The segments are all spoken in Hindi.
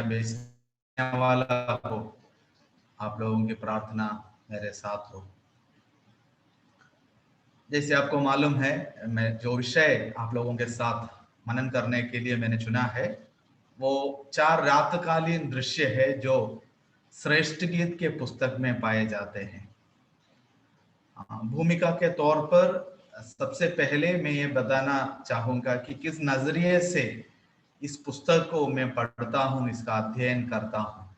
बेचने वाला हो, आप लोगों की प्रार्थना मेरे साथ हो। जैसे आपको मालूम है, मैं जो विषय आप लोगों के साथ मनन करने के लिए मैंने चुना है, वो 4 रातकालीन दृश्य है जो श्रेष्ठ गीत के पुस्तक में पाए जाते हैं। भूमिका के तौर पर सबसे पहले मैं ये बताना चाहूंगा कि किस नजरिए से इस पुस्तक को मैं पढ़ता हूँ, इसका अध्ययन करता हूँ।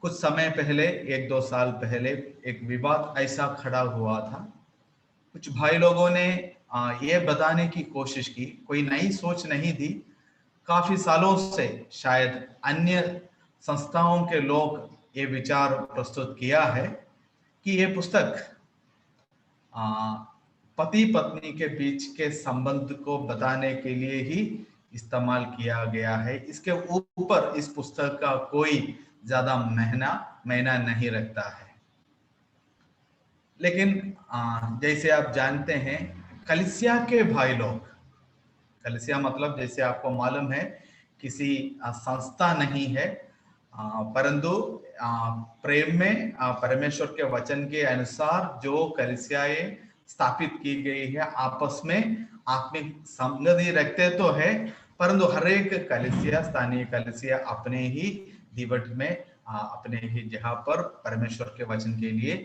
कुछ समय पहले, 1-2 साल पहले, एक विवाद ऐसा खड़ा हुआ था। कुछ भाई लोगों ने ये बताने की कोशिश की, कोई नई सोच नहीं थी। काफी सालों से शायद अन्य संस्थाओं के लोग ये विचार प्रस्तुत किया है कि ये पुस्तक पति पत्नी के बीच के संबंध को बताने के लिए ही इस्तेमाल किया गया है। इसके ऊपर इस पुस्तक का कोई ज्यादा मायना नहीं रखता है। लेकिन जैसे आप जानते हैं, कलीसिया के भाई लोग, कलीसिया मतलब जैसे आपको मालूम है किसी संस्था नहीं है, परंतु प्रेम में परमेश्वर के वचन के अनुसार जो कलीसियाएं स्थापित की गई है, आपस में आत्मिक संगति रखते तो है, परंतु हर एक कलीसिया, स्थानीय कलीसिया अपने ही दिवट में अपने ही जगह पर परमेश्वर के वचन के लिए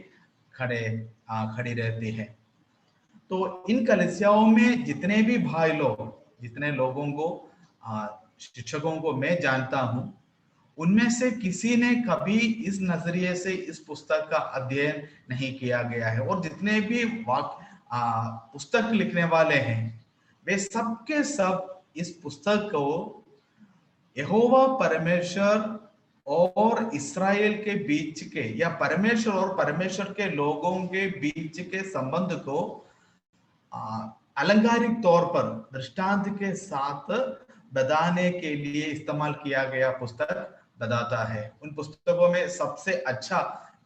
खड़ी रहती है। तो इन कलीसियाओं में जितने भी भाई लोग, जितने लोगों को, शिक्षकों को मैं जानता हूं, उनमें से किसी ने कभी इस नजरिए से इस पुस्तक का अध्ययन नहीं किया गया है। और जितने भी पुस्तक लिखने वाले हैं, वे सब के सब इस पुस्तक को यहोवा परमेश्वर और इस्राएल के बीच के, या परमेश्वर और परमेश्वर के लोगों के बीच के संबंध को अलंकारिक तौर पर दृष्टांत के साथ बताने के लिए इस्तेमाल किया गया पुस्तक बताता है। उन पुस्तकों में सबसे अच्छा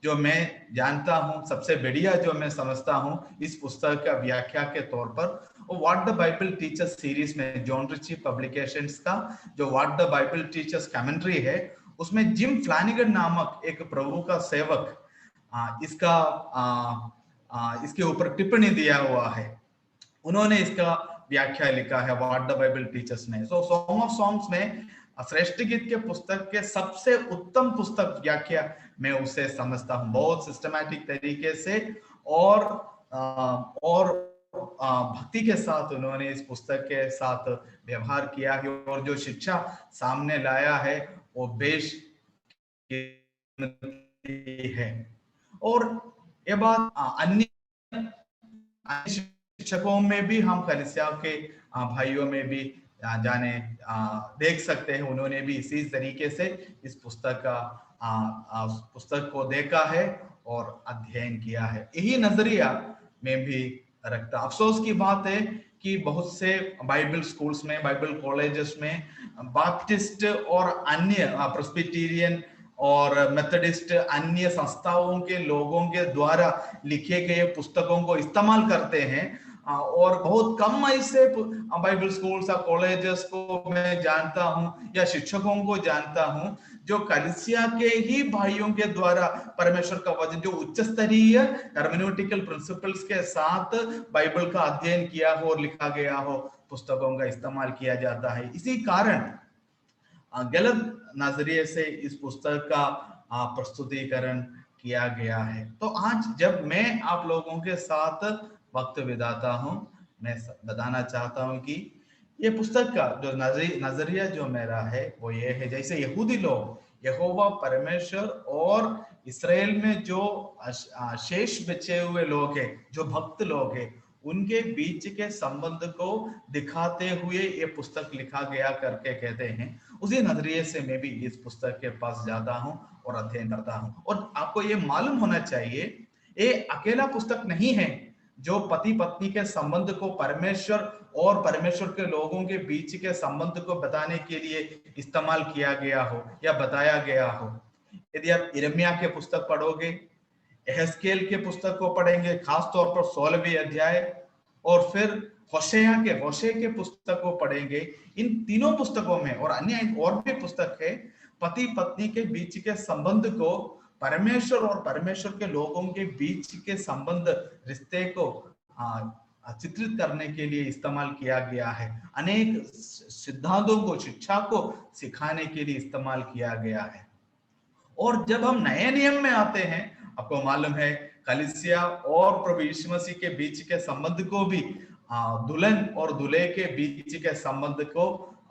जो मैं जानता हूं, सबसे बढ़िया जो मैं समझता हूं इस पुस्तक का व्याख्या के तौर पर, वो what the Bible teachers series में जॉन रिची पब्लिकेशंस का जो what the Bible teachers commentary है, उसमें जिम फ्लैनिगन नामक एक प्रभु का सेवक इसके ऊपर टिप्पणी दिया हुआ है। उन्होंने इसका व्याख्या लिखा है व्हाट द बाइबल टीचर्स में। सॉन्ग ऑफ सॉन्ग्स में श्रेष्ठ गीत के पुस्तक के सबसे उत्तम पुस्तक व्याख्या मैं उसे समझता हूँ, बहुत सिस्टमैटिक तरीके से और भक्ति के साथ उन्होंने इस पुस्तक के साथ व्यवहार किया है, और जो शिक्षा सामने लाया है वो बेश है। और ये बात अन्य शिक्षकों में भी, हम कलीसिया के भाइयों में भी जाने देख सकते हैं, उन्होंने भी इसी तरीके से इस पुस्तक को देखा है और अध्ययन किया है। यही नजरिया में भी रखता। अफसोस की बात है कि बहुत से बाइबल स्कूल्स में, बाइबल कॉलेजेस में बाप्टिस्ट और अन्य प्रेस्बिटेरियन और मेथडिस्ट अन्य संस्थाओं के लोगों के द्वारा लिखे गए पुस्तकों को इस्तेमाल करते हैं, और बहुत कम ऐसे बाइबल स्कूल्स या कॉलेजेस को मैं जानता हूं या शिक्षकों को जानता हूं जो कलीसिया के ही भाइयों के द्वारा परमेश्वर का वचन, जो उच्च स्तरीय हर्मेनेutical प्रिंसिपल्स के साथ बाइबल का अध्ययन किया हो और लिखा गया हो, पुस्तकों का इस्तेमाल किया जाता है। इसी कारण गलत नजरिए से इस पुस्तक का प्रस्तुतिकरण किया गया है। तो आज जब मैं आप लोगों के साथ वक्त बिताता हूं, मैं बताना चाहता हूं कि ये पुस्तक का जो नजरिया जो मेरा है वो ये है, जैसे यहूदी लोग यहोवा परमेश्वर और इसराइल में जो शेष बचे हुए लोग हैं, जो भक्त लोग हैं, उनके बीच के संबंध को दिखाते हुए ये पुस्तक लिखा गया करके कहते हैं। उसी नजरिए से मैं भी इस पुस्तक के पास जाता हूं और अध्ययन करता हूं। और आपको ये मालूम होना चाहिए, ये अकेला पुस्तक नहीं है जो पति पत्नी के संबंध को, परमेश्वर और परमेश्वर के लोगों के बीच के संबंध को बताने के लिए इस्तेमाल किया गया हो या बताया गया हो। यदि आप यिर्मयाह के पुस्तक पढ़ोगे, एहजकेल के पुस्तक को पढ़ेंगे, खास तौर पर 16वें अध्याय, और फिर होशे के पुस्तक को पढ़ेंगे। इन तीनों पुस्तकों में और अन्य और भी पुस्तक है, पति पत्नी के बीच के संबंध को, परमेश्वर और परमेश्वर के लोगों के बीच के संबंध, रिश्ते को चित्रित करने के लिए इस्तेमाल किया गया है। अनेक सिद्धांतों को, शिक्षा को सिखाने के लिए इस्तेमाल किया गया है। और जब हम नए नियम में आते हैं, आपको मालूम है कलीसिया और प्रभु यीशु मसीह के बीच के संबंध को भी दुल्हन और दूल्हे के बीच के संबंध को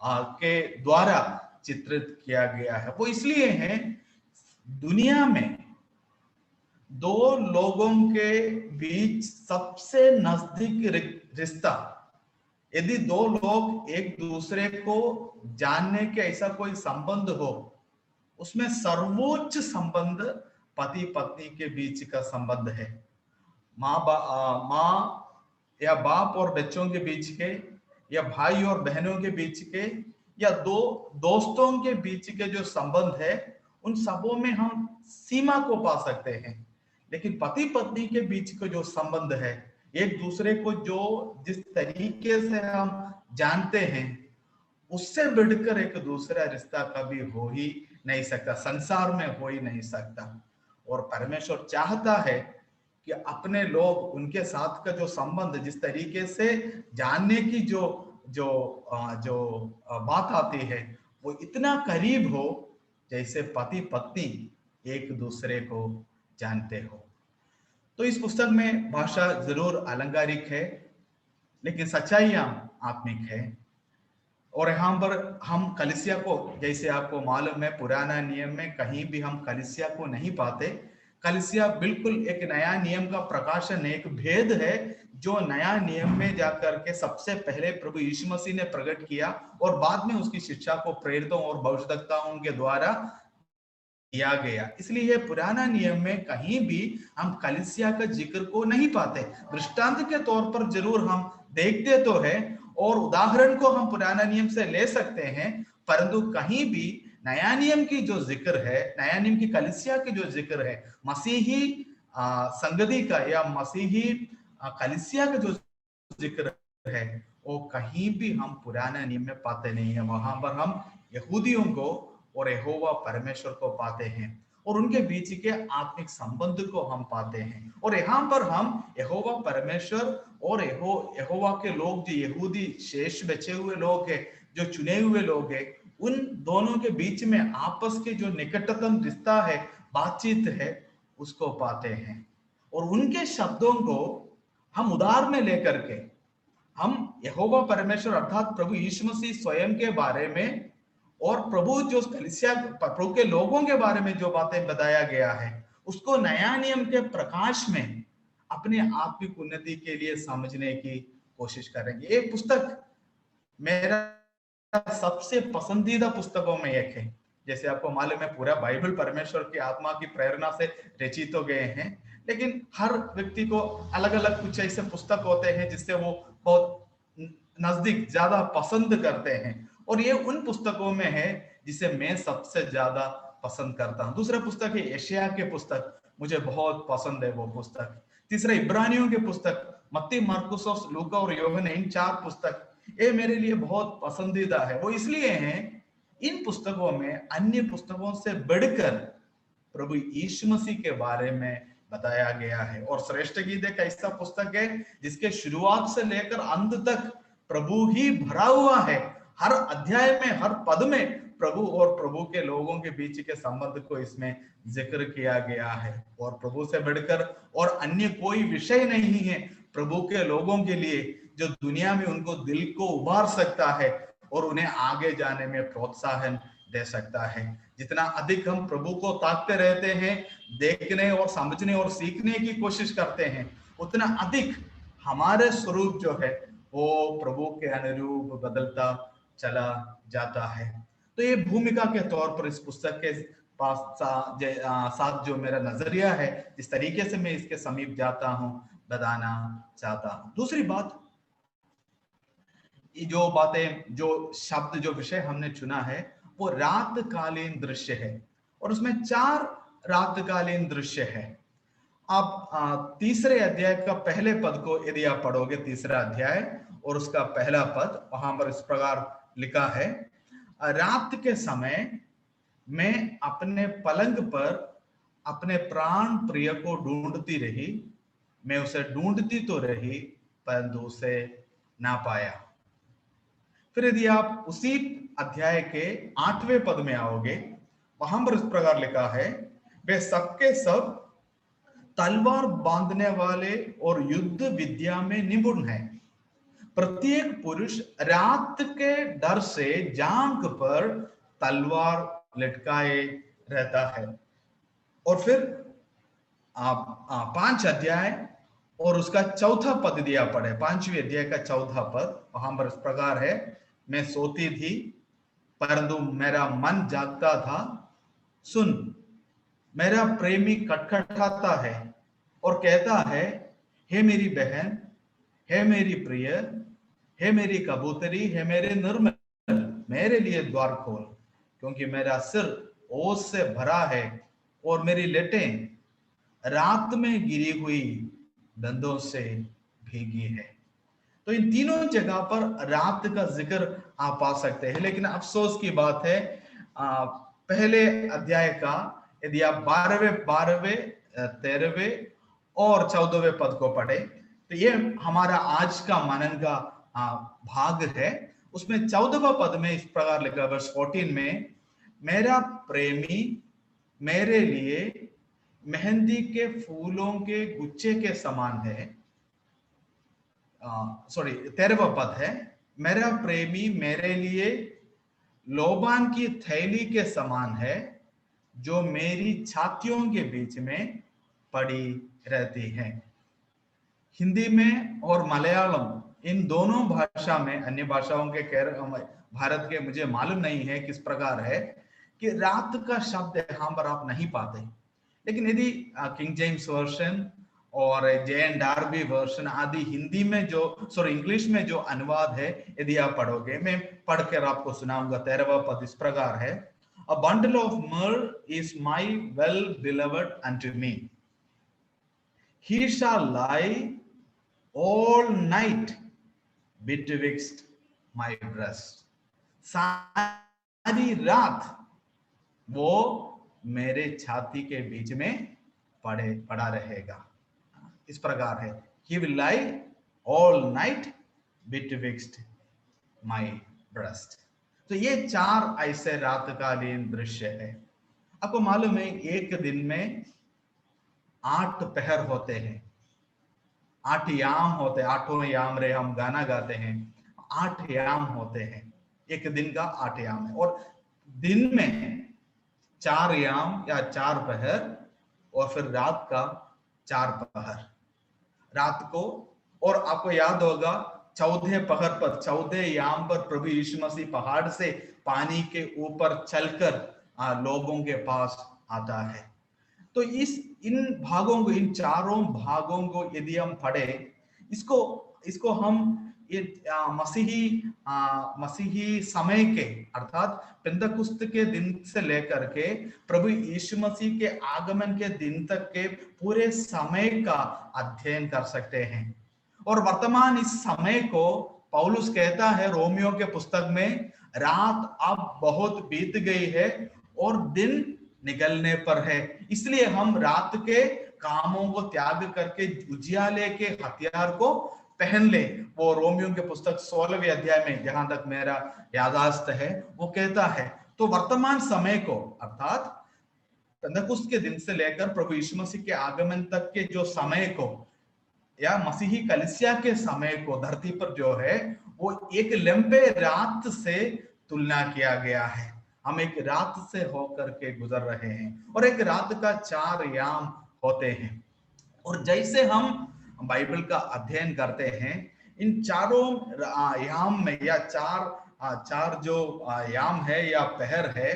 के द्वारा चित्रित किया गया है। वो इसलिए है, दुनिया में दो लोगों के बीच सबसे नजदीक रिश्ता, यदि दो लोग एक दूसरे को जानने के ऐसा कोई संबंध हो, उसमें सर्वोच्च संबंध पति पत्नी के बीच का संबंध है। माँ या बाप और बच्चों के बीच के, या भाई और बहनों के बीच के, या दो दोस्तों के बीच के जो संबंध है, उन सबों में हम सीमा को पा सकते हैं। लेकिन पति पत्नी के बीच का जो संबंध है, एक दूसरे को जो जिस तरीके से हम जानते हैं, उससे बढ़कर एक दूसरा रिश्ता कभी हो ही नहीं सकता, संसार में हो ही नहीं सकता। और परमेश्वर चाहता है कि अपने लोग, उनके साथ का जो संबंध, जिस तरीके से जानने की जो जो जो बात आती है, वो इतना करीब हो जैसे पति पत्नी एक दूसरे को जानते हो। तो इस पुस्तक में भाषा जरूर अलंकारिक है, लेकिन सच्चाइयां आत्मिक है। और यहाँ पर हम कलीसिया को, जैसे आपको मालूम है, पुराना नियम में कहीं भी हम कलीसिया को नहीं पाते। कलीसिया बिल्कुल एक नया नियम का प्रकाशन, एक भेद है जो नया नियम में जाकर के सबसे पहले प्रभु यीशु मसीह ने प्रकट किया और बाद में उसकी शिक्षा को प्रेरितों और भविष्यवक्ताओं के द्वारा किया गया। इसलिए पुराना नियम में कहीं भी हम कलीसिया का जिक्र को नहीं पाते। दृष्टांत के तौर पर जरूर हम देखते तो है और उदाहरण को हम पुराना नियम से ले सकते हैं, परंतु कहीं भी नया नियम की जो जिक्र है, नया नियम की कलीसिया की जो जिक्र है, मसीही संगति का या मसीही कलीसिया का जो जिक्र है, वो कहीं भी हम पुराना नियम में पाते नहीं है। वहां पर हम यहूदियों को और यहोवा परमेश्वर को पाते हैं और उनके बीच के आत्मिक संबंध को हम पाते हैं। और यहाँ पर हम यहोवा परमेश्वर और यहोवा के लोग, जो यहूदी शेष बचे हुए लोग हैं, जो चुने हुए लोग हैं, उन दोनों के बीच में आपस के जो निकटतम रिश्ता है, बातचीत है, उसको पाते हैं। और उनके शब्दों को हम उधार में लेकर के हम यहोवा परमेश्वर अर्थात प्रभु यीशु मसीह स्वयं के बारे में और प्रभु जो कलीसिया, प्रभु के लोगों के बारे में जो बातें बताया गया है, उसको नया नियम के प्रकाश में अपने आत्मिक उन्नति के लिए समझने की कोशिश करेंगे। ये पुस्तक मेरा सबसे पसंदीदा पुस्तकों में एक है। जैसे आपको मालूम है, पूरा बाइबल परमेश्वर की आत्मा की प्रेरणा से रचित हो गए हैं, लेकिन हर व्यक्ति को अलग अलग कुछ ऐसे पुस्तक होते हैं जिससे वो बहुत नजदीक, ज्यादा पसंद करते हैं। और ये उन पुस्तकों में है जिसे मैं सबसे ज्यादा पसंद करता हूँ। दूसरा पुस्तक है यशायाह के पुस्तक, मुझे बहुत पसंद है वो पुस्तक। तीसरा इब्रानियों के पुस्तक, मत्ती, मरकुस, लूका और यूहन्ना, इन 4 पुस्तक ये मेरे लिए बहुत पसंदीदा है। वो इसलिए हैं, इन पुस्तकों में अन्य पुस्तकों से बढ़कर प्रभु यीशु मसीह के बारे में बताया गया है। और श्रेष्ठ गीत एक ऐसा पुस्तक है जिसके शुरुआत से लेकर अंत तक प्रभु ही भरा हुआ है। हर अध्याय में, हर पद में प्रभु और प्रभु के लोगों के बीच के संबंध को इसमें जिक्र किया गया है। और प्रभु से बढ़कर और अन्य कोई विषय नहीं है प्रभु के लोगों के लिए जो दुनिया में उनको दिल को उबार सकता है और उन्हें आगे जाने में प्रोत्साहन दे सकता है। जितना अधिक हम प्रभु को ताकते रहते हैं, देखने और समझने और सीखने की कोशिश करते हैं, उतना अधिक हमारे स्वरूप जो है वो प्रभु के अनुरूप बदलता चला जाता है। तो ये भूमिका के तौर पर इस पुस्तक के साथ जो मेरा नजरिया है, जिस तरीके से मैं इसके समीप जाता हूं, बताना चाहता हूं। दूसरी बात, जो बातें, जो शब्द, जो विषय हमने चुना है वो रातकालीन दृश्य है और उसमें 4 रातकालीन दृश्य है। आप तीसरे अध्याय का पहले पद को यदि आप पढ़ोगे, तीसरा अध्याय और उसका पहला पद वहां पर इस प्रकार लिखा है, रात के समय मैं अपने पलंग पर अपने प्राण प्रिय को ढूंढती रही, मैं उसे ढूंढती तो रही परंतु उसे ना पाया। फिर यदि आप उसी अध्याय के 8वें पद में आओगे, वहां पर इस प्रकार लिखा है, वे सबके सब तलवार बांधने वाले और युद्ध विद्या में निपुण हैं। प्रत्येक पुरुष रात के डर से जांघ पर तलवार लटकाए रहता है। और फिर 5 अध्याय और उसका चौथा पद दिया पड़े, 5वें अध्याय का चौथा पद वहां पर इस प्रकार है, मैं सोती थी परंतु मेरा मन जागता था, सुन मेरा प्रेमी खटखटाता है और कहता है, हे मेरी बहन, हे मेरी प्रिय, हे मेरी कबूतरी, हे मेरे निर्मल, मेरे लिए द्वार खोल, क्योंकि मेरा सिर ओस से भरा है और मेरी लटें रात में गिरी हुई दंदों से भीगी है। तो इन तीनों जगह पर रात का जिक्र आप पा सकते हैं। लेकिन अफसोस की बात है, पहले अध्याय का यदि आप 12वें 13वें और 14वें पद को पढ़े तो ये हमारा आज का मनन का भाग है। उसमें 14वां पद में इस प्रकार लिखा, वर्स 14 में, मेरा प्रेमी मेरे लिए मेहंदी के फूलों के गुच्छे के समान है। 13वां पद है, मेरा प्रेमी मेरे लिए लोबान की थैली के समान है जो मेरी छातियों के बीच में पड़ी रहती है। हिंदी में और मलयालम इन दोनों भाषा में, अन्य भाषाओं के भारत के मुझे मालूम नहीं है किस प्रकार है कि रात का शब्द यहां पर आप नहीं पाते। लेकिन यदि किंग जेम्स वर्जन और जे.एन. डार्बी वर्जन आदि हिंदी में जो इंग्लिश में जो अनुवाद है यदि आप पढ़ोगे, मैं पढ़कर आपको सुनाऊंगा। 13वां पद इस प्रकार है, A bundle of myrrh is my well beloved unto me. He shall lie all night betwixt my breast. सारी रात वो मेरे छाती के बीच में पड़ा रहेगा। इस प्रकार है, He will lie all night betwixt my breast. तो ये 4 ऐसे रातकालीन दृश्य है। आपको मालूम है एक दिन में 8 पहर होते हैं, 8 याम होते हैं, 8 याम रे हम गाना गाते हैं, 8 याम होते हैं, एक दिन का 8 याम है। और दिन में 4 याम या 4 पहर और फिर रात का 4 पहर रात को। और आपको याद होगा 14 पहर पर, 14 याम पर प्रभु यीशु मसीह पहाड़ से पानी के ऊपर चलकर लोगों के पास आता है। तो इन भागों को, इन चारों भागों को यदि हम पढ़े, इसको हम ये मसीही समय के अर्थात पेंतकुस्त के दिन से लेकर के प्रभु यीशु मसीह के आगमन के दिन तक के पूरे समय का अध्ययन कर सकते हैं। और वर्तमान इस समय को पौलुस कहता है रोमियो के पुस्तक में, रात अब बहुत बीत गई है और दिन निकलने पर है, इसलिए हम रात के कामों को त्याग करके उजियाले के हथियार को पहन ले। वो रोमियो के पुस्तक 16वें अध्याय में, जहां तक मेरा यादाश्त है, वो कहता है। तो वर्तमान समय को अर्थात पेंतकुस्त के दिन से लेकर प्रभु यीशु मसीह के आगमन तक के जो समय को या मसीही कलीसिया के समय को धरती पर जो है वो एक लंबे रात से तुलना किया गया है। हम एक रात से होकर के गुजर रहे हैं और एक रात का 4 याम होते हैं। और जैसे हम बाइबल का अध्ययन करते हैं, इन चारों याम में या चार जो याम है या पहर है,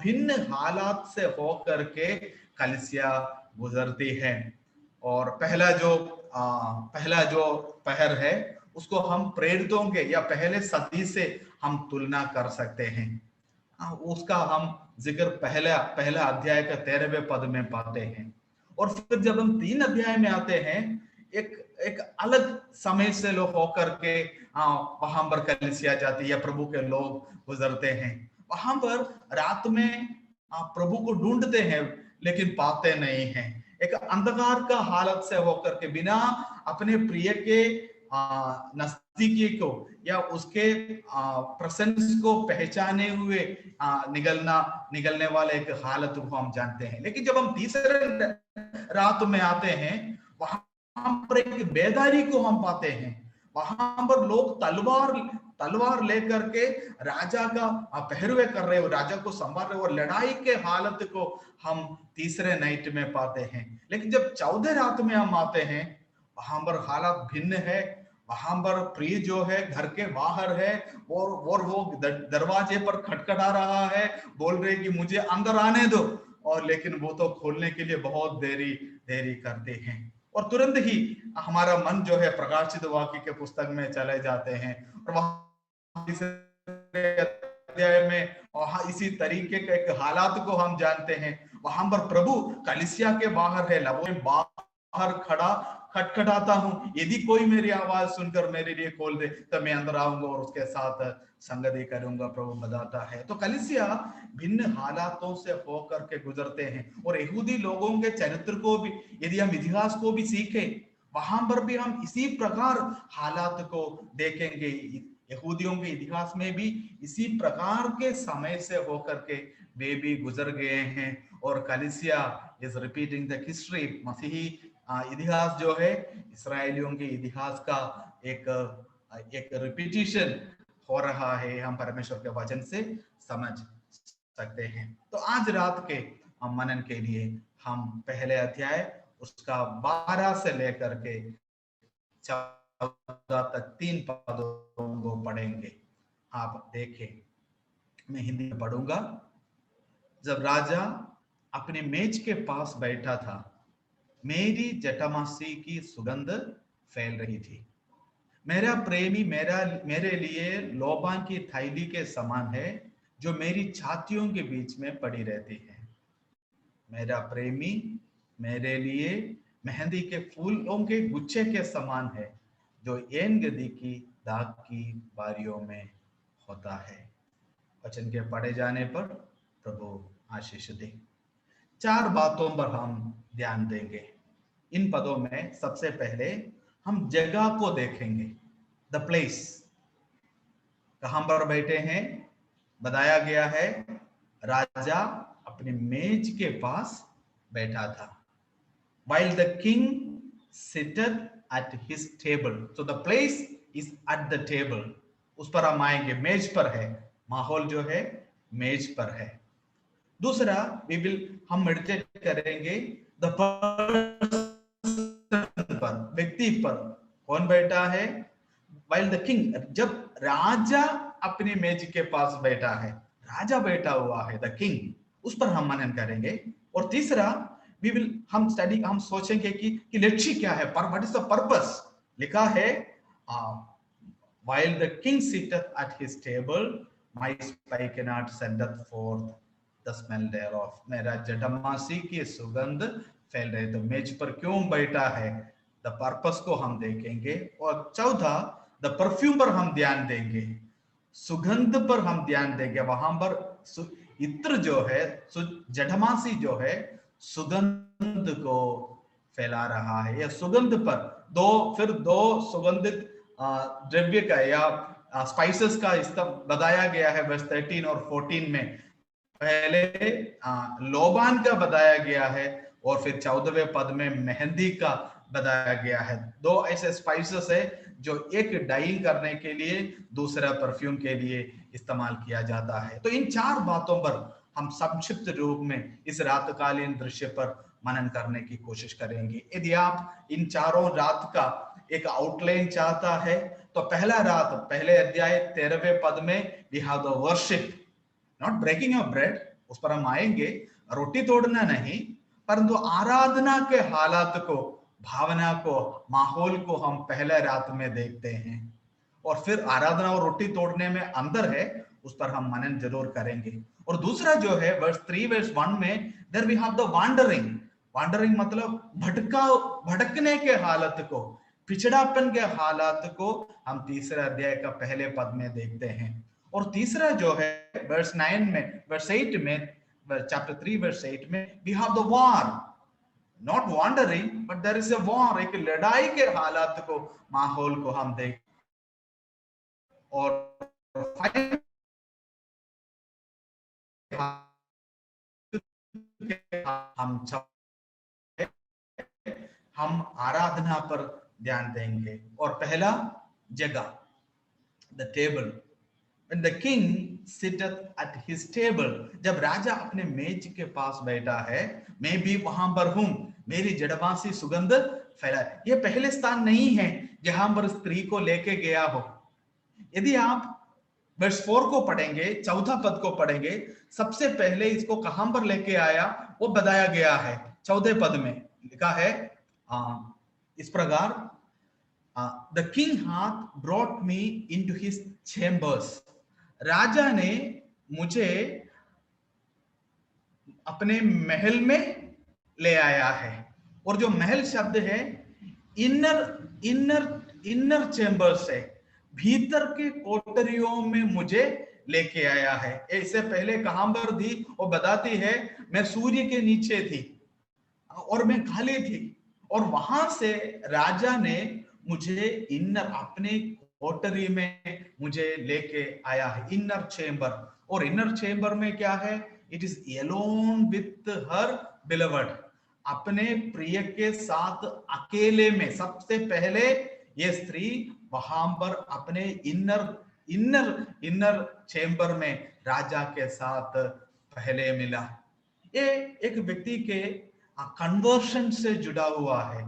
भिन्न हालात से होकर के कलीसिया गुजरती है। और पहला जो पहर है उसको हम प्रेरितों के या पहले सदी से हम तुलना कर सकते हैं। उसका हम जिक्र पहला अध्याय का 13वें पद में पाते हैं। और फिर जब हम 3 अध्याय में आते हैं, एक अलग समय से लोग होकर के वहां पर कलीसिया जाती है या प्रभु के लोग गुजरते हैं, वहां पर रात में प्रभु को ढूंढते हैं लेकिन पाते नहीं हैं। एक अंधकार का हालत से होकर के बिना अपने प्रिय के नजदीकी को या उसके प्रेजेंस को पहचाने हुए निकलने वाले एक हालत को हम जानते हैं। लेकिन जब हम तीसरे रात में आते हैं, वहां पर एक बेदारी को हम पाते हैं। वहां पर लोग तलवार लेकर के राजा का पहरुए कर रहे हो, राजा को संभाल रहे हो, और लड़ाई के हालत को हम तीसरे नाइट में पाते हैं। लेकिन जब 14 रात में हम आते हैं, वहां पर हालत भिन्न है। वहां पर प्रिय जो है घर के बाहर है और वो दरवाजे पर खटखटा रहा है, बोल रहे कि मुझे अंदर आने दो, और लेकिन वो तो खोलने के लिए बहुत देरी करते हैं। और तुरंत ही हमारा मन जो है प्रकाशित वाक्य के पुस्तक में चले जाते हैं, और वहां अध्याय में इसी तरीके के एक हालात को हम जानते हैं। वहां पर प्रभु कलीसिया के बाहर है, बाहर खड़ा खटखटाता हूं, यदि कोई मेरी आवाज सुनकर मेरे लिए खोल दे तो मैं अंदर आऊंगा और उसके साथ संगति करूंगा, प्रभु बताता है। तो कलीसिया भिन्न हालातों से होकर के गुजरते हैं। और यहूदी लोगों के चरित्र को भी, यदि हम इतिहास को भी सीखें, वहां पर भी हम इसी प्रकार हालात को देखेंगे। यहूदियों के इतिहास में भी इसी प्रकार के समय से होकर के वे भी गुजर गए हैं। और कलीसिया इज रिपीटिंग द हिस्ट्री। मसीही इतिहास जो है इस्राएलियों के इतिहास का एक रिपीटिशन हो रहा है, हम परमेश्वर के वचन से समझ सकते हैं। तो आज रात के मनन के लिए हम पहले अध्याय उसका 12 से लेकर के 14 तक 3 पदों को पढ़ेंगे। आप देखें, मैं हिंदी में पढ़ूंगा। जब राजा अपने मेज के पास बैठा था, मेरी जटामासी की सुगंध फैल रही थी। मेरा प्रेमी मेरे लिए लोबान की थैली के समान है, जो मेरी छातियों के बीच में पड़ी रहती है। मेरा प्रेमी मेरे लिए मेहंदी के फूलों के गुच्छे के समान है, जो एन गदी की दाग की बारियों में होता है। वचन के पढ़े जाने पर प्रभु आशीष दे। 4 बातों पर हम ध्यान देंगे इन पदों में। सबसे पहले हम जगह को देखेंगे, द प्लेस, कहां पर बैठे हैं। बताया गया है राजा अपने मेज के पास बैठा था। While the king seated at his table, so the place is at the table. उस पर हम आएंगे, मेज पर है, माहौल जो है मेज पर है। दूसरा हम मेडिटेट करेंगे द पर्सन पर, व्यक्ति पर, कौन बैठा है। While the king, जब राजा अपने मेज के पास बैठा है, राजा बैठा हुआ है, द किंग, उस पर हम मनन करेंगे। और तीसरा हम सोचेंगे कि लक्ष्य क्या है, व्हाट इज द पर्पस। लिखा है while the king sitteth at his table, my spikenard sendeth forth the smell thereof. मेरा जटामासी की सुगंध फैल रही। तो मेज पर क्यों बैठा है, द पर्पस को हम देखेंगे। और चौथा, द परफ्यूम पर हम ध्यान देंगे, सुगंध पर हम ध्यान देंगे। वहां पर इत्र जो है, जटामासी जो है, सुगंध को फैला रहा है। या सुगंध पर दो सुगंधित द्रव्य का या स्पाइसेस का बताया गया है वर्स 13 और 14 में। पहले लोबान का बताया गया है और फिर 14वें पद में मेहंदी का बताया गया है। 2 ऐसे स्पाइसेस है जो एक डाइंग करने के लिए, दूसरा परफ्यूम के लिए इस्तेमाल किया जाता है। तो इन 4 बातों पर हम संक्षिप्त रूप में इस रातकालीन दृश्य पर मनन करने की कोशिश करेंगे। यदि आप इन चारों रात का एक आउटलाइन चाहता है तो पहले अध्याय 13वें पद में we have the worship, not breaking of bread, उस पर हम आएंगे। रोटी तोड़ना नहीं, परंतु आराधना के हालात को, भावना को, माहौल को हम पहले रात में देखते हैं। और फिर आराधना और रोटी तोड़ने में अंदर है, उस पर हम मनन जरूर करेंगे। और दूसरा जो है वर्स 3 वर्स 1 में, there we have the wandering मतलब भटकने के हालत को, पिछड़ापन के हालात को हम तीसरे अध्याय का पहले पद में देखते हैं। और तीसरा जो है वर्स 9 में, वर्स 8 में, चैप्टर 3 वर्स 8 में, we have the war, not wandering but there is a war, एक लड़ाई के हालात को, माहौल को हम देख, और हम आराधना पर ध्यान देंगे। और पहला जगह, the table, when the king sitteth at his table, जब राजा अपने मेज के पास बैठा है, मैं भी वहां पर हूं, मेरी जड़वासी सुगंध फैलाए। ये पहले स्थान नहीं है जहां पर स्त्री को लेके गया हो। यदि आप वर्स 4 को पढ़ेंगे, चौथा पद को पढ़ेंगे, सबसे पहले इसको कहां पर लेके आया वो बताया गया है। चौथे पद में लिखा है इस प्रकार, the king hath brought me into his chambers, राजा ने मुझे अपने महल में ले आया है। और जो महल शब्द है इनर इनर इनर चेम्बर्स है, भीतर के कोठरियों में मुझे लेके आया है। इससे पहले कहां पर थी वो बताती है, मैं सूर्य के नीचे थी और मैं खाली थी, और वहां से राजा ने मुझे इनर अपने कोठरी में मुझे लेके आया है, इनर चेंबर। और इनर चेंबर में क्या है, it is alone with her beloved, अपने प्रिय के साथ अकेले में। सबसे पहले ये स्त्री वहां पर अपने इनर इनर इनर चेंबर में राजा के साथ पहले मिला। ये एक व्यक्ति के कन्वर्शन से जुड़ा हुआ है,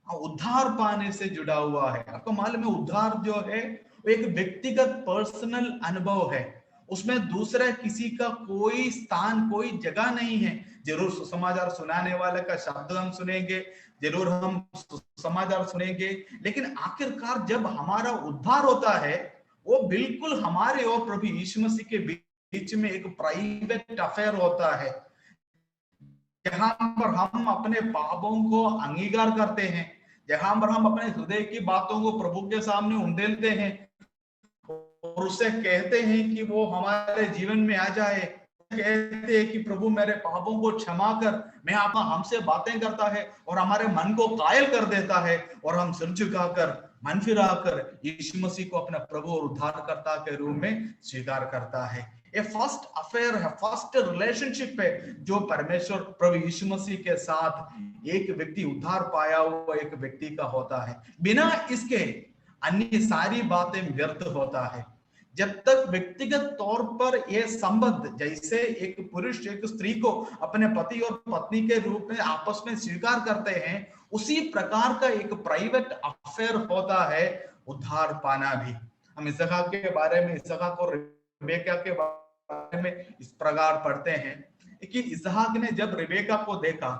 उद्धार पाने से जुड़ा हुआ है। आपको मालूम है उद्धार जो है वो एक व्यक्तिगत पर्सनल अनुभव है, उसमें दूसरा किसी का कोई स्थान, कोई जगह नहीं है। जरूर सुसमाचार सुनाने वाले का शब्द हम सुनेंगे, जरूर हम सुसमाचार सुनेंगे, लेकिन आखिरकार जब हमारा उद्धार होता है वो बिल्कुल हमारे और प्रभु यीशु मसीह के बीच में एक प्राइवेट अफेयर होता है, जहां पर हम अपने पापों को अंगीकार करते हैं, जहां पर हम अपने हृदय की बातों को प्रभु के सामने उंडेलते हैं और उससे कहते हैं कि वो हमारे जीवन में आ जाए, कहते हैं कि प्रभु मेरे पापों को क्षमा कर, मैं आपका हमसे बातें करता है और हमारे मन को कायल कर देता है, और हम सिर झुकाकर मन फिराकर यीशु मसीह को अपना प्रभु और उद्धारकर्ता के रूप में स्वीकार करता है। ये फर्स्ट अफेयर है, फर्स्ट रिलेशनशिप है जो परमेश्वर प्रभु यीशु मसीह के साथ एक व्यक्ति, उद्धार पाया हुआ एक व्यक्ति का होता है। बिना इसके अन्य सारी बातें व्यर्थ होता है। जब तक व्यक्तिगत तौर पर यह संबंध, जैसे एक पुरुष एक स्त्री को अपने पति और पत्नी के रूप में आपस में स्वीकार करते हैं, उसी प्रकार का एक प्राइवेट अफेयर होता है उद्धार पाना भी। हम इसहाक के बारे में, इसहाक और रिबेका के बारे में इस प्रकार पढ़ते हैं कि इसहाक ने जब रिबेका को देखा,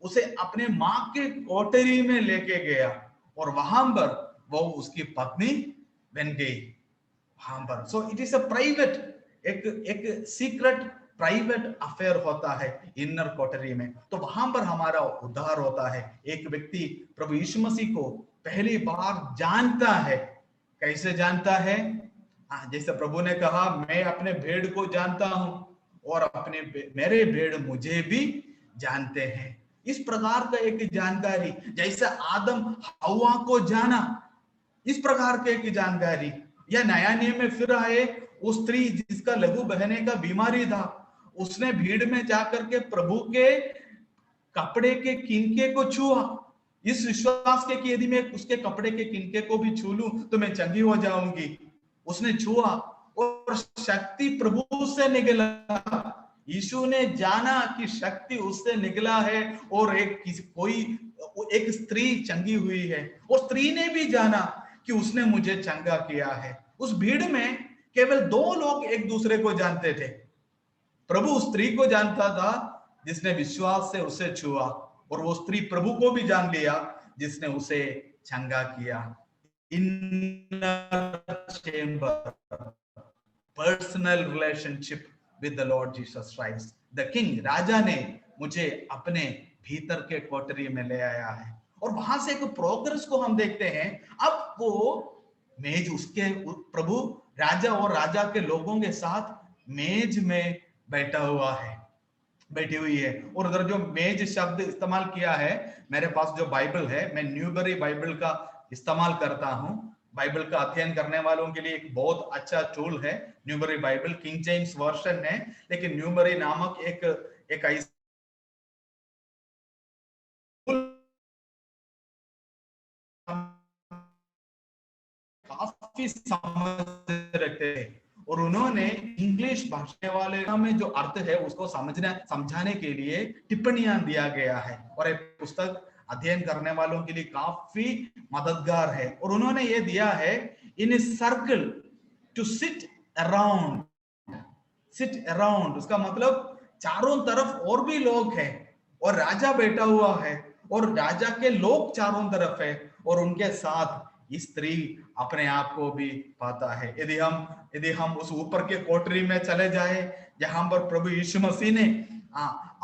उसे अपने मां के कोठरी में लेके गया और वहां पर वो उसकी पत्नी बन गई वहां पर। So it is a private, एक सीक्रेट प्राइवेट अफेयर होता है इनर कोठरी में। तो वहां पर हमारा उद्धार होता है। एक व्यक्ति प्रभु यीशु मसीह को पहली बार जानता है। कैसे जानता है? जैसे प्रभु ने कहा, मैं अपने भेड़ को जानता हूं और अपने मेरे भेड़ मुझे भी जानते हैं। इस प्रकार का एक जानकारी, जैसे आदम हव्वा को जाना, इस प्रकार के एक जानकारी। या नया नियम में फिर आए, उस स्त्री जिसका लघु बहने का बीमारी था, उसने भीड़ में जाकर के प्रभु के कपड़े के किनके को छुआ, इस विश्वास के कि यदि मैं उसके कपड़े के किनके को भी छू लूं तो मैं चंगी हो जाऊंगी। उसने छुआ और शक्ति प्रभु से निकला। यीशु ने जाना कि शक्ति उससे निकला है और एक स्त्री चंगी हुई है। और स्त्री ने भी जाना कि उसने मुझे चंगा किया है। उस भीड़ में केवल दो लोग एक दूसरे को जानते थे। प्रभु उस स्त्री को जानता था जिसने विश्वास से उसे छुआ, और वो स्त्री प्रभु को भी जान लिया जिसने उसे चंगा किया। Inner chamber, personal relationship with the Lord Jesus Christ. The king, राजा ने मुझे अपने भीतर के कोठरी में ले आया है। और वहां से एक प्रोग्रेस को हम देखते हैं। अब वो मेज उसके प्रभु राजा और राजा के लोगों के साथ मेज में बैठा हुआ है, बैठी हुई है। और उधर जो मेज शब्द इस्तेमाल किया है, मेरे पास जो बाइबल है, मैं न्यूबरी बाइबल का इस्तेमाल करता हूं। बाइबल का अध्ययन करने वालों के लिए एक बहुत अच्छा टूल है Newbury Bible. King James version है, लेकिन न्यूबरी नामक एक एक ऐसा काफी समझ रखते हैं। और उन्होंने इंग्लिश भाषा वाले में जो अर्थ है उसको समझाने के लिए टिप्पणियां दिया गया है, और एक पुस्तक अध्ययन करने वालों के लिए काफी मददगार है। और उन्होंने ये दिया है, इन सर्कल टू सिट अराउंड, उसका मतलब चारों तरफ और भी लोग हैं, और राजा बैठा हुआ है, और राजा के लोग चारों तरफ है, और उनके साथ स्त्री अपने आप को भी पाता है। यदि हम उस ऊपर के कोठरी में चले जाए, जहां पर प्रभु यीशु मसीह ने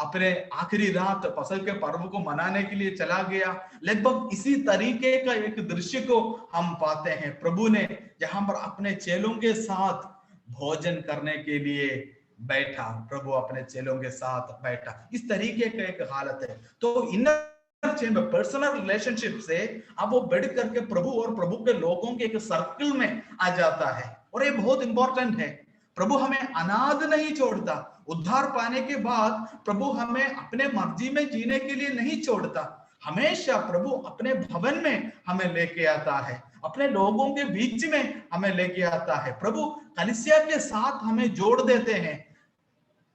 अपने आखिरी रात फसह के पर्व को मनाने के लिए चला गया, लगभग इसी तरीके का एक दृश्य को हम पाते हैं। प्रभु ने जहां पर अपने चेलों के साथ भोजन करने के लिए बैठा, प्रभु अपने चेलों के साथ बैठा, इस तरीके का एक हालत है। तो इनर चेंबर, पर्सनल रिलेशनशिप से अब वो बैठ करके प्रभु और प्रभु के लोगों के एक सर्कल में आ जाता है। और ये बहुत इंपॉर्टेंट है। प्रभु हमें अनाथ नहीं छोड़ता। उद्धार पाने के बाद प्रभु हमें अपने मर्जी में जीने के लिए नहीं छोड़ता। हमेशा प्रभु अपने भवन में हमें लेके आता है, अपने लोगों के बीच में हमें लेके आता है। प्रभु कलीसिया के साथ हमें जोड़ देते हैं।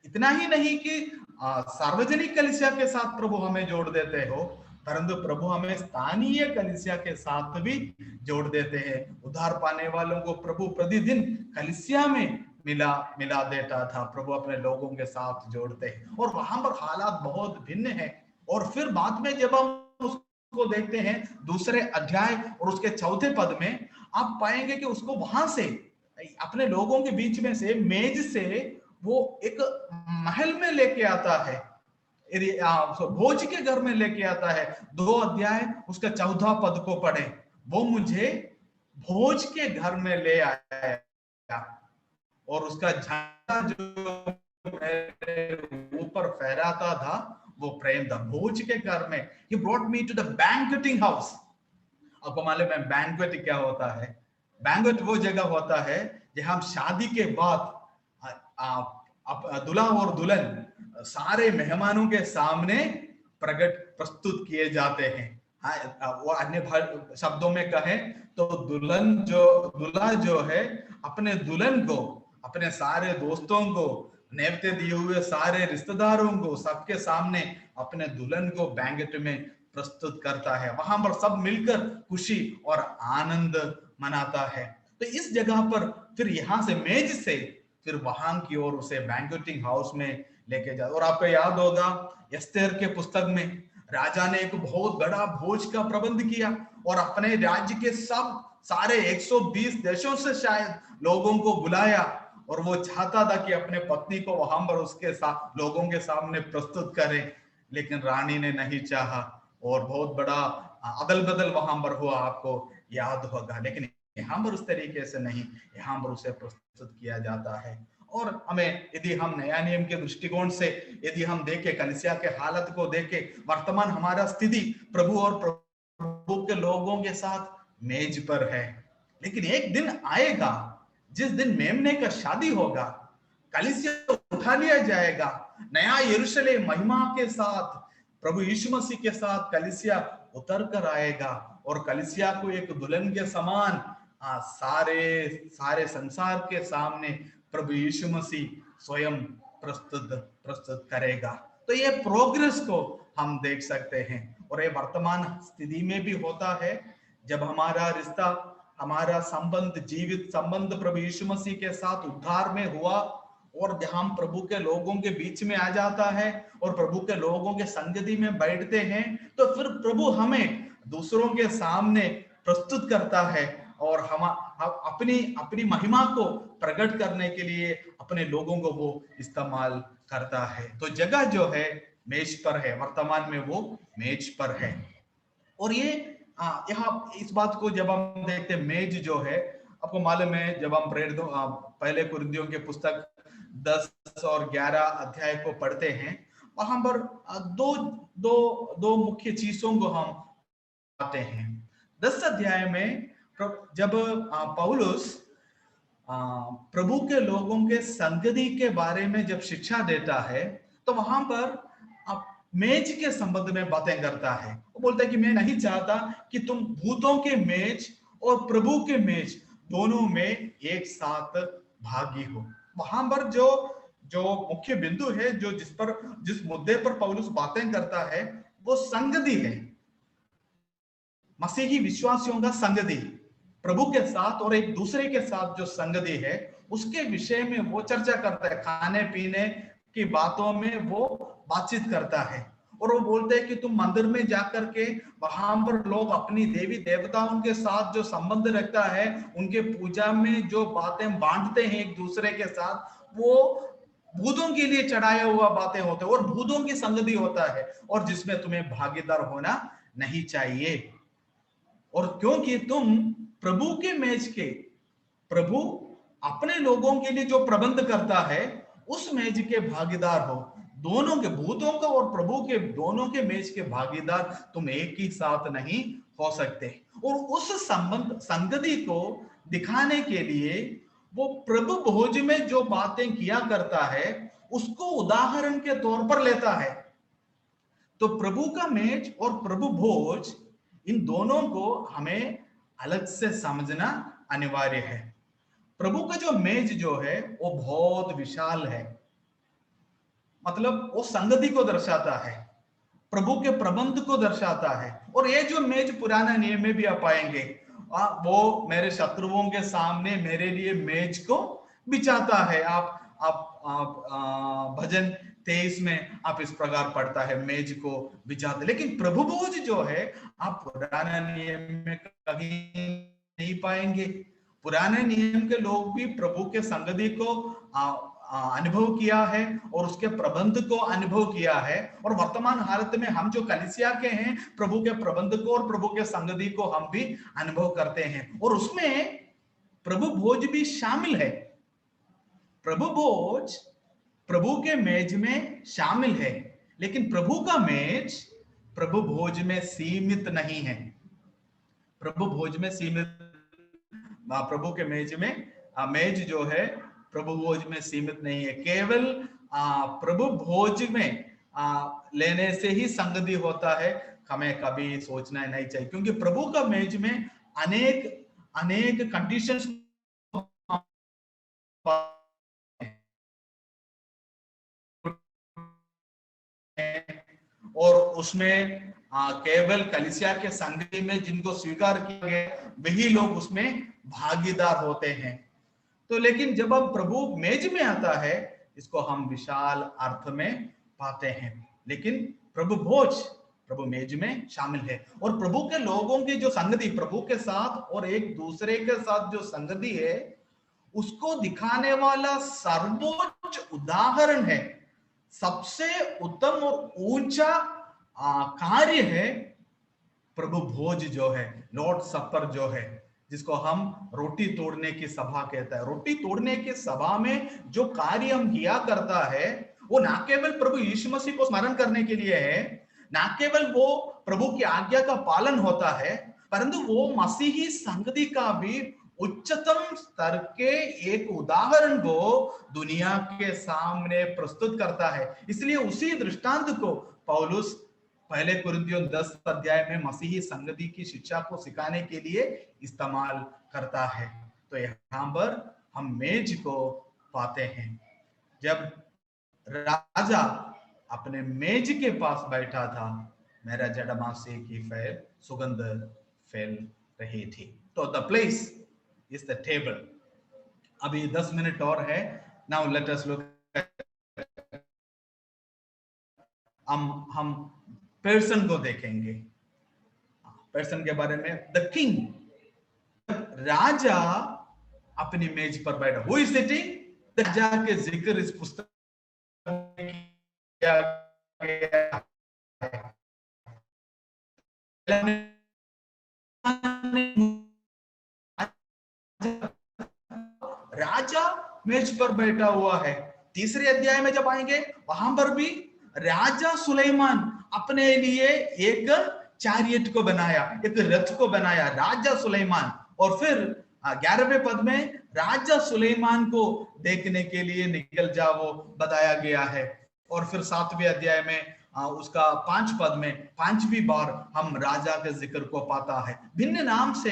इतना ही नहीं कि सार्वजनिक कलीसिया के साथ प्रभु हमें जोड़ देते हो, परंतु प्रभु हमें स्थानीय कलीसिया के साथ भी जोड़ देते हैं। उद्धार पाने वालों को प्रभु प्रतिदिन कलीसिया में मिला मिला देता था, प्रभु अपने लोगों के साथ जोड़ते हैं, और वहां पर हालात बहुत भिन्न है। और फिर बाद में जब हम उसको देखते हैं दूसरे अध्याय और उसके चौथे पद में, आप पाएंगे कि उसको वहां से अपने लोगों के बीच में से मेज से वो एक महल में लेके आता है, भोज के घर में लेके आता है। 2 अध्याय उसका 14 पद को पढ़े, वो मुझे भोज के घर में ले आया, और उसका झंडा जो मेरे ऊपर फहराता था वो प्रेम था। भोज के घर में, he brought me to the banqueting house। आपको मालूम है बैंक्वेट क्या होता है? बैंक्वेट वो जगह होता है जहां शादी के बाद दूल्हा और दुल्हन सारे मेहमानों के सामने प्रस्तुत किए जाते हैं। वो अन्य शब्दों में कहें तो दूल्हा जो है अपने दुल्हन को, अपने सारे दोस्तों को, नेवते दिए हुए सारे रिश्तेदारों को, सबके सामने अपने दुल्हन को बैंक्वेट में प्रस्तुत करता है। वहां पर सब मिलकर खुशी और आनंद मनाता है। तो इस जगह पर फिर यहां से मेज से फिर वहां की ओर उसे बैंक्वेटिंग हाउस में लेके जा। और आपको याद होगा एस्तेर के पुस्तक में राजा ने एक बहुत बड़ा भोज का प्रबंध किया, और अपने राज्य के सारे 120 देशों से शायद लोगों को बुलाया, और वो चाहता था कि अपने पत्नी को वहां पर उसके साथ लोगों के सामने प्रस्तुत करे, लेकिन रानी ने नहीं चाहा, और बहुत बड़ा अदल बदल वहां पर हुआ, आपको याद होगा। लेकिन यहाँ पर उस तरीके से नहीं, यहाँ पर उसे प्रस्तुत किया जाता है। और हमें यदि हम नया नियम के दृष्टिकोण से यदि हम देखें, कलीसिया के हालत को देखें, वर्तमान हमारा स्थिति प्रभु और प्रभु के लोगों के साथ मेज पर है। लेकिन एक दिन आएगा जिस दिन मेमने का शादी होगा, कलीसिया उठा लिया जाएगा, नया यरूशलेम महिमा के साथ प्रभु यीशु मसीह के साथ कलीसिया उतर कर आएगा, और कलीसिया को एक दुल्हन के समान सारे संसार के सामने प्रभु यीशु मसीह स्वयं प्रस्तुत करेगा। तो ये प्रोग्रेस को हम देख सकते हैं, और ये वर्तमान स्थिति में भी होता है। जब हमारा रिश्ता, हमारा संबंध, जीवित संबंध प्रभु यीशु मसीह के साथ उद्धार में हुआ, और जब हम प्रभु के लोगों के बीच में आ जाता है और प्रभु के लोगों के संगति में बैठते हैं, तो फिर प्रभु हमें दूसरों के सामने प्रस्तुत करता है, और हम अपनी महिमा को प्रकट करने के लिए अपने लोगों को वो इस्तेमाल करता है। तो जगह जो है मेज पर है, वर्तमान में वो मेज पर है। और ये यहाँ इस बात को जब हम देखते हैं, मेज जो है, आपको मालूम है जब हम पहले कुरिन्थियों के पुस्तक 10 और 11 अध्याय को पढ़ते हैं, वहां पर दो दो मुख्य चीजों को हम पाते हैं। 10 अध्याय में जब पौलुस प्रभु के लोगों के संगति के बारे में जब शिक्षा देता है, तो वहां पर आप मेज के संबंध में बातें करता है। वो बोलता है कि मैं नहीं चाहता कि तुम भूतों के मेज और प्रभु के मेज दोनों में एक साथ भागी हो। वहां पर जो जो मुख्य बिंदु है, जो जिस मुद्दे पर पौलुस बातें करता है, वो संगति है, मसीही विश्वासियों का संगति, प्रभु के साथ और एक दूसरे के साथ जो संगति है, उसके विषय में वो चर्चा करता है। खाने पीने की बातों में वो बातचीत करता है, और वो बोलते हैं कि तुम मंदिर में जाकर के वहां पर लोग अपनी देवी देवताओं के साथ जो संबंध रखता है, उनके पूजा में जो बातें बांटते हैं एक दूसरे के साथ, वो भूतों के लिए चढ़ाया हुआ बातें होते हैं और भूतों की संगति होता है, और जिसमें तुम्हें भागीदार होना नहीं चाहिए। और क्योंकि तुम प्रभु के मेज के, प्रभु अपने लोगों के लिए जो प्रबंध करता है, उस मेज के भागीदार हो। दोनों के, भूतों का और प्रभु के, दोनों के मेज के भागीदार तुम एक ही साथ नहीं हो सकते। और उस संबंध, संगति को दिखाने के लिए वो प्रभु भोज में जो बातें किया करता है, उसको उदाहरण के तौर पर लेता है। तो प्रभु का मेज और प्रभु भोज, इन दोनों को हमें अलग से समझना अनिवार्य है। प्रभु का जो मेज जो है वो बहुत विशाल है, मतलब वो संगति को दर्शाता है, प्रभु के प्रबंध को दर्शाता है। और ये जो मेज पुराना नियम में भी आप पाएंगे, वो मेरे शत्रुओं के सामने मेरे लिए मेज को बिछाता है। आप भजन 23 में आप इस प्रकार पढ़ता है, मेज को बिछाते। लेकिन प्रभु भोज जो है, आप पुराना नियम में कहीं नहीं पाएंगे। पुराने नियम के लोग भी प्रभु के संगति को अनुभव किया है और उसके प्रबंध को अनुभव किया है, और वर्तमान हालत में हम जो कलीसिया के हैं, प्रभु के प्रबंध को और प्रभु के संगति को हम भी अनुभव करते हैं, और उसमें प्रभु भोज भी शामिल है। प्रभु भोज प्रभु के मेज में शामिल है, लेकिन प्रभु का मेज प्रभु भोज में सीमित नहीं है। प्रभु भोज में सीमित, प्रभु के मेज में मेज जो है प्रभु भोज में सीमित नहीं है। केवल प्रभु भोज में लेने से ही संगति होता है, हमें कभी सोचना नहीं चाहिए, क्योंकि प्रभु का मेज में अनेक अनेक कंडीशंस और उसमें केवल कलीसिया के संगति में जिनको स्वीकार किया गया, वही लोग उसमें भागीदार होते हैं। तो लेकिन जब अब प्रभु मेज में आता है, इसको हम विशाल अर्थ में पाते हैं। लेकिन प्रभु भोज प्रभु मेज में शामिल है, और प्रभु के लोगों की जो संगति प्रभु के साथ और एक दूसरे के साथ जो संगति है, उसको दिखाने वाला सर्वोच्च उदाहरण है, सबसे उत्तम और ऊंचा कार्य है प्रभु भोज जो है, लॉर्ड सपर जो है, जिसको हम रोटी तोड़ने की सभा कहता है। रोटी तोड़ने की सभा में जो कार्य हम किया करता है, वो ना केवल प्रभु यीशु मसीह को स्मरण करने के लिए है, ना केवल वो प्रभु की आज्ञा का पालन होता है, परंतु वो मसीही संगति का भी उच्चतम स्तर के एक उदाहरण को दुनिया के सामने प्रस्तुत करता है। इसलिए उसी दृष्टांत को पौलुस पहले कुरिन्थियों 10 अध्याय में मसीही संगति की शिक्षा को सिखाने के लिए इस्तेमाल करता है। तो यहाँ पर हम मेज को पाते हैं। जब राजा अपने मेज के पास बैठा था, मेरा जड़मासी की सुगंध फैल रही थी। तो the place is the table. अभी 10 मिनट और है। Now let us look. हम पर्सन को देखेंगे, पर्सन के बारे में। द किंग, राजा अपनी मेज पर बैठा, हु इज सिटिंग, राजा के जिक्र इस पुस्तक में किया गया है। मेज पर बैठा हुआ है। तीसरे अध्याय में जब आएंगे वहां पर भी राजा सुलेमान अपने लिए एक चैरियट को बनाया, एक रथ को बनाया, राजा सुलेमान। और फिर 11वें पद में राजा सुलेमान को देखने के लिए निकल जाओ बताया गया है। और फिर 7वें अध्याय में उसका 5 पद में 5वीं बार हम राजा के जिक्र को पाता है। भिन्न नाम से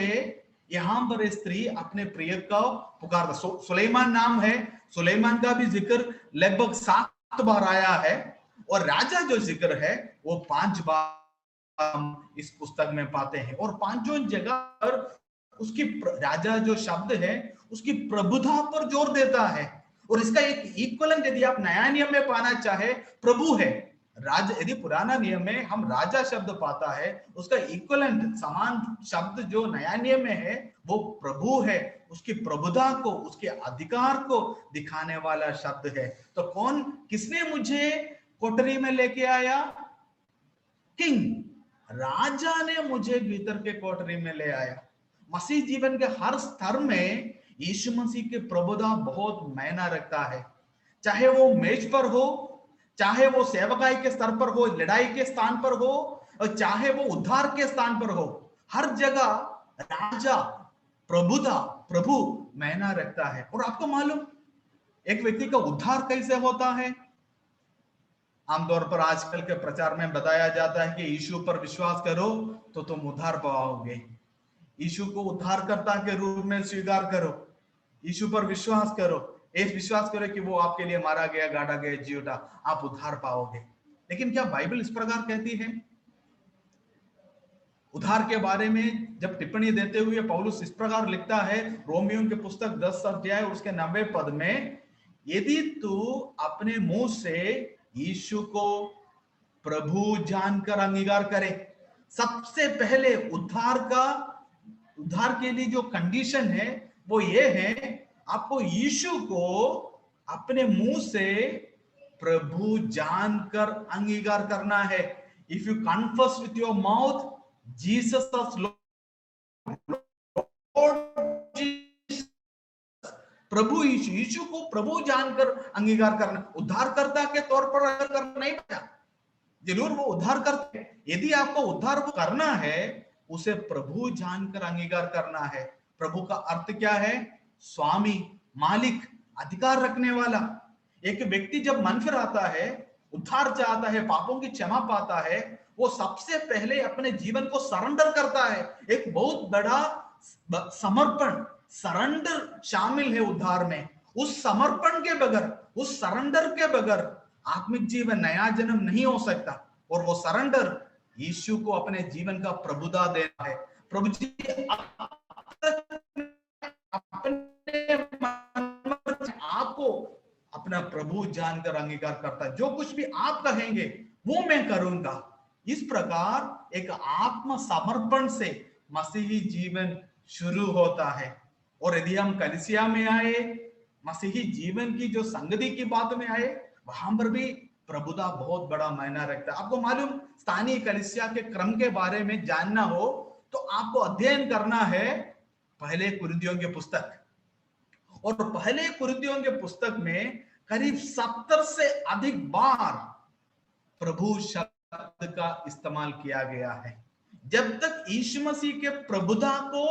यहां पर स्त्री अपने प्रिय को पुकारता। सुलेमान नाम है, सुलेमान का भी जिक्र लगभग 7 बार आया है, और राजा जो जिक्र है वो 5 बार हम इस पुस्तक में पाते हैं। और पांचों जगह पर उसकी राजा जो शब्द है उसकी प्रभुता पर जोर देता है। और इसका एक इक्वलेंट यदि आप नया नियम में पाना चाहे, प्रभु है। राजा, यदि पुराना नियम में हम राजा शब्द पाता है, उसका इक्वलेंट समान शब्द जो नया नियम में है वो प्रभु है। उसकी प्रभुता को, उसके अधिकार को दिखाने वाला शब्द है। तो कौन, किसने मुझे कोठरी में लेके आया? किंग, राजा ने मुझे भीतर के कोठरी में ले आया। मसीह जीवन के हर स्तर में यीशु मसीह के प्रभुता बहुत मायना रखता है। चाहे वो मेज पर हो, चाहे वो सेवकाई के स्तर पर हो, लड़ाई के स्थान पर हो, और चाहे वो उद्धार के स्थान पर हो, हर जगह राजा, प्रभुता, प्रभु मायना रखता है। और आपको मालूम एक व्यक्ति का उद्धार कैसे होता है? आमतौर पर आजकल के प्रचार में बताया जाता है कि यीशु पर विश्वास करो तो तुम उद्धार पाओगे। यीशु को उद्धारकर्ता के रूप में स्वीकार करो, यीशु पर विश्वास करो, एक विश्वास करो कि वो आपके लिए मारा गया, गाड़ा गया, जी उठा, आप उद्धार पाओगे। लेकिन क्या बाइबल इस प्रकार कहती है? उद्धार के बारे में जब टिप्पणी देते हुए पौलुस इस प्रकार लिखता है, रोमियो की पुस्तक 10 अध्याय उसके 90 पद में, यदि तू अपने मुंह से यीशु को प्रभु जानकर अंगीकार करे। सबसे पहले उद्धार के लिए जो कंडीशन है वो ये है, आपको यीशु को अपने मुंह से प्रभु जानकर अंगीकार करना है। If you confess with your mouth Jesus as Lord, प्रभु यीशु को प्रभु जानकर अंगीकार करना, उद्धारकर्ता के तौर पर अगर करना नहीं पाया, जरूर वो उद्धार करते। यदि आपको उद्धार करना है, उसे प्रभु जानकर अंगीकार करना है। प्रभु का अर्थ क्या है? स्वामी, मालिक, अधिकार रखने वाला। एक व्यक्ति जब मन फिर आता है, उद्धार चाहता है, पापों की क्षमा पाता है, वो सबसे पहले अपने जीवन को सरेंडर करता है। एक बहुत बड़ा समर्पण, सरेंडर शामिल है उद्धार में। उस समर्पण के बगैर, उस सरेंडर के बगैर आत्मिक जीवन, नया जन्म नहीं हो सकता। और वो सरेंडर यीशु को अपने जीवन का प्रभुता देना है। प्रभु जी आपको अपना प्रभु जानकर अंगीकार करता है, जो कुछ भी आप कहेंगे वो मैं करूंगा। इस प्रकार एक आत्म समर्पण से मसीही जीवन शुरू होता है। और यदि हम कलीसिया में आए, मसीही जीवन की जो संगति की बात में आए, वहां पर भी प्रभुता बहुत बड़ा मायना रखता है। आपको मालूम, स्थानीय कलीसिया के क्रम के बारे में जानना हो तो आपको अध्ययन करना है पहले कुरिन्थियों की पुस्तक। और पहले कुरिन्थियों के पुस्तक में करीब 70 से अधिक बार प्रभु शब्द का इस्तेमाल किया गया है। जब तक यीशु मसीह के प्रभुता को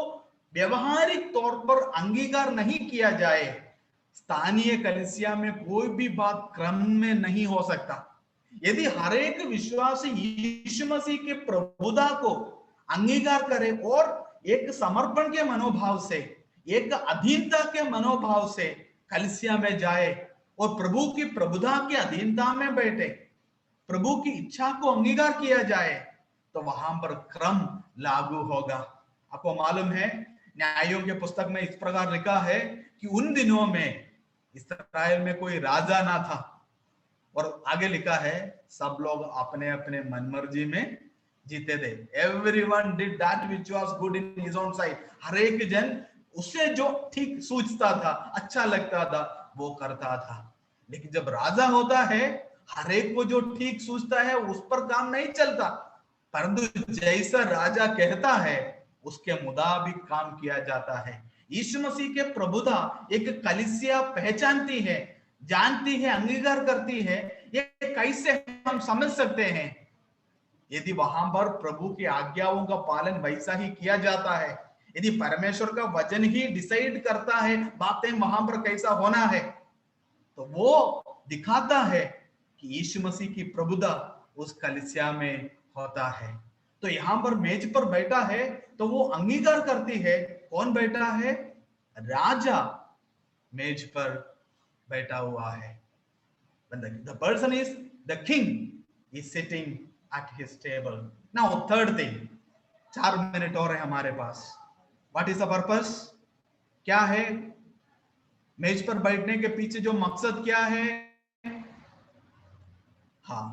व्यवहारिक तौर पर अंगीकार नहीं किया जाए, स्थानीय कलीसिया में कोई भी बात क्रम में नहीं हो सकता। यदि हर एक विश्वासी यीशु मसीह के प्रभुता को अंगीकार करे और एक समर्पण के मनोभाव से, एक अधीनता के मनोभाव से कलीसिया में जाए और प्रभु की प्रभुता की अधीनता में बैठे, प्रभु की इच्छा को अंगीकार किया जाए, तो वहां पर क्रम लागू होगा। आपको मालूम है, न्यायों के पुस्तक में इस प्रकार लिखा है कि उन दिनों में इस्राएल में कोई राजा ना था, और आगे लिखा है सब लोग अपने अपने मनमर्जी में जीते थे। Everyone did that which was good in his own sight. हर एक जन उसे जो ठीक सूझता था, अच्छा लगता था, वो करता था। लेकिन जब राजा होता है, हर एक को जो ठीक सूझता है उस पर काम नहीं चलता, परंतु जैसा राजा कहता है उसके मुताबिक काम किया जाता है। यीशु मसीह के प्रभुता एक कलीसिया पहचानती है, जानती है, अंगीकार करती है, ये कैसे हम समझ सकते हैं? यदि वहां पर प्रभु की आज्ञाओं का पालन वैसा ही किया जाता है, यदि परमेश्वर का वचन ही डिसाइड करता है बातें वहां पर कैसा होना है, तो वो दिखाता है कि यीशु मसीह की प्रभुता उस कलीसिया में होता है। तो यहां पर मेज पर बैठा है तो वो अंगीकार करती है, कौन बैठा है? राजा मेज पर बैठा हुआ है। The person is the king is sitting at his table. Now third thing, 4 minute और है हमारे पास। What is the purpose? क्या है मेज पर बैठने के पीछे जो मकसद क्या है? हाँ,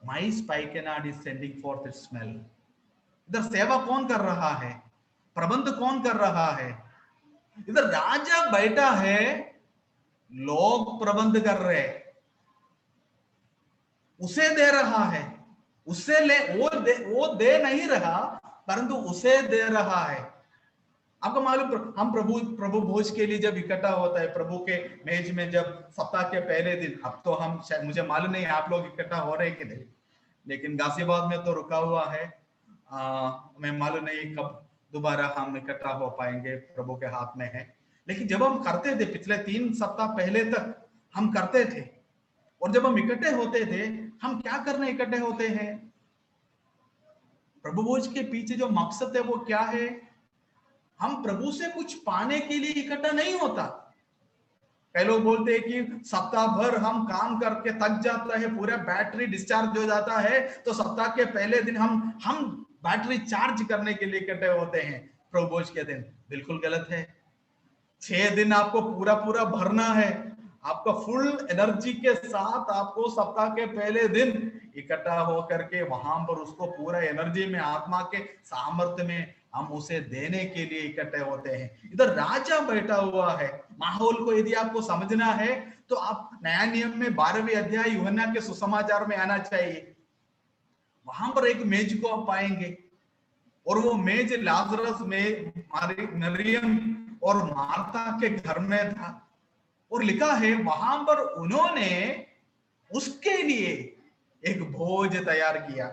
my spikenard is sending forth its smell. इधर सेवा कौन कर रहा है? प्रबंध कौन कर रहा है? इधर राजा बैठा है, लोग प्रबंध कर रहे हैं, उसे दे रहा है, उससे ले वो दे नहीं रहा, परंतु उसे दे रहा है। आपको मालूम, हम प्रभु भोज के लिए जब इकट्ठा होता है, प्रभु के मेज में जब सप्ताह के पहले दिन, अब तो हम शायद, मुझे मालूम नहीं आप लोग इकट्ठा हो रहे कि नहीं, लेकिन गाजियाबाद में तो रुका हुआ है। मैं मालूम नहीं कब दोबारा हम इकट्ठा हो पाएंगे, प्रभु के हाथ में है। लेकिन जब हम करते थे, पिछले 3 सप्ताह पहले तक हम करते थे, और जब हम इकट्ठे होते थे, हम क्या करने इकट्ठे होते हैं? प्रभु भोज के पीछे जो मकसद है वो क्या है? हम प्रभु से कुछ पाने के लिए इकट्ठा नहीं होता। कई लोग बोलते हैं कि सप्ताह भर हम काम करके थक जाता है, पूरा बैटरी डिस्चार्ज हो जाता है, तो सप्ताह के पहले दिन हम बैटरी चार्ज करने के लिए इकट्ठे होते हैं प्रभु भोज के दिन। बिल्कुल गलत है। 6 दिन आपको पूरा पूरा भरना है, आपका फुल एनर्जी के साथ आपको सप्ताह के पहले दिन इकट्ठा होकर के वहां पर उसको पूरा एनर्जी में, आत्मा के सामर्थ्य में हम उसे देने के लिए इकट्ठे होते हैं। इधर राजा बैठा हुआ है। माहौल को यदि आपको समझना है तो आप नया नियम में 12वें अध्याय यूहन्ना के सुसमाचार में आना चाहिए। वहां पर एक मेज को आप पाएंगे, और वो मेज लाजरस में मरियम और मार्था के घर में था, और लिखा है वहां पर उन्होंने उसके लिए एक भोज तैयार किया।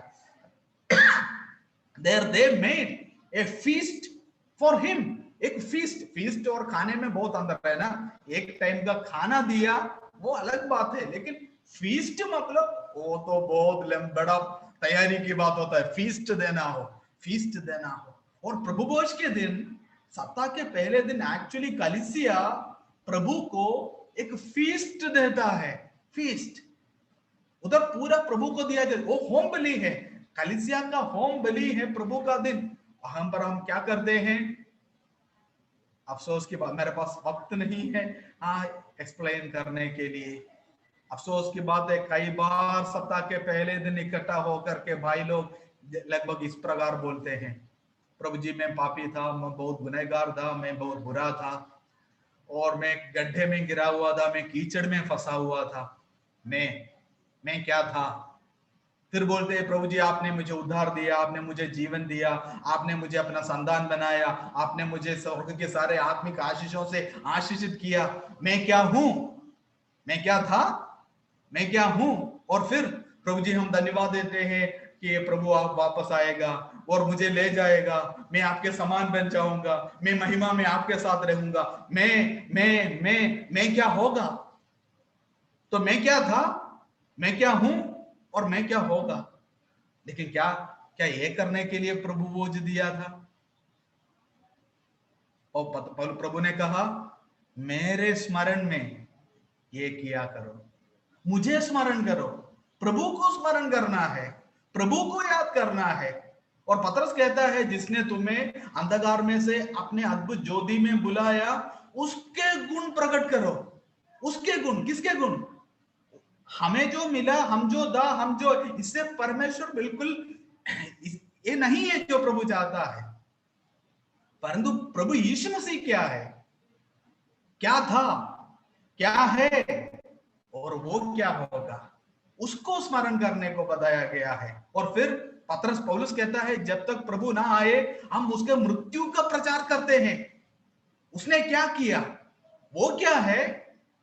There they made a feast for him. एक फीस्ट और खाने में बहुत अंतर है ना। एक टाइम का खाना दिया वो अलग बात है, लेकिन फीस्ट मतलब वो तो बहुत बड़ा तैयारी की बात होता है। फीस्ट देना हो। और प्रभु भोज के दिन, सप्ताह के पहले दिन, एक्चुअली कलीसिया प्रभु को एक फीस्ट देता है। फीस्ट उधर पूरा प्रभु को दिया जाए, वो होम बलि है, कलीसिया का होम बलि है प्रभु का दिन। हम पर हम क्या करते हैं? अफसोस की बात, मेरे पास वक्त नहीं है एक्सप्लेन करने के लिए। अफसोस की बात है, कई बार सप्ताह के पहले दिन इकट्ठा होकर के भाई लोग लगभग इस प्रकार बोलते हैं, प्रभु जी मैं पापी था, मैं बहुत गुनहगार था, मैं बहुत बुरा था, और मैं गड्ढे में गिरा हुआ था, मैं कीचड़ में फंसा हुआ था, मैं क्या था। फिर बोलते हैं प्रभु जी आपने मुझे उद्धार दिया, आपने मुझे जीवन दिया, आपने मुझे अपना संतान बनाया, आपने मुझे स्वर्ग के सारे आत्मिक आशीषों से आशीषित किया। मैं क्या हूं? मैं क्या था? मैं क्या हूं? और फिर प्रभु जी हम धन्यवाद देते हैं कि प्रभु आप वापस आएगा और मुझे ले जाएगा, मैं आपके समान बन जाऊंगा, मैं महिमा में आपके साथ रहूंगा। मैं क्या होगा? तो मैं क्या था, मैं क्या हूं, और मैं क्या होगा। लेकिन क्या ये करने के लिए प्रभु भोज दिया था? और प्रभु ने कहा मेरे स्मरण में ये किया करो, मुझे स्मरण करो। प्रभु को स्मरण करना है, प्रभु को याद करना है। और पतरस कहता है जिसने तुम्हें अंधकार में से अपने अद्भुत ज्योति में बुलाया, उसके गुण प्रकट करो। उसके गुण, किसके गुण? हमें जो मिला, हम जो इससे परमेश्वर बिल्कुल ये नहीं है जो प्रभु चाहता है। परंतु प्रभु यीशु मसीह क्या है, क्या था, क्या है, और वो क्या होगा, उसको स्मरण करने को बताया गया है। और फिर पतरस पौलुस कहता है जब तक प्रभु ना आए हम उसके मृत्यु का प्रचार करते हैं, उसने क्या किया, वो क्या है